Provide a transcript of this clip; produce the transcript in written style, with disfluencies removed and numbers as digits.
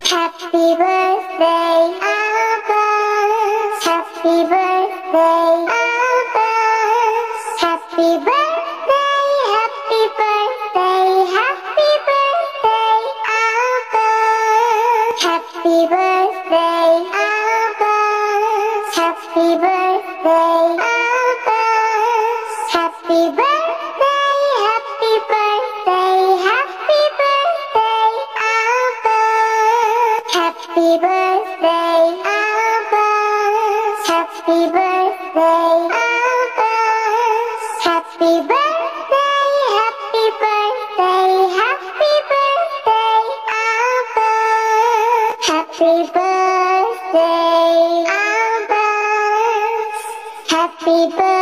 Happy birthday, Abbas. Happy birthday, Abbas. Happy birthday, happy birthday, happy birthday, Abbas. Happy birthday, Abbas. Happy birthday, Abbas. Happy birthday, happy birthday, happy birthday, Abbas. Happy birthday, Abbas. Happy birthday, Abbas. Happy birthday, happy birthday, happy birthday, Abbas. Happy birthday, Abbas. Happy birthday.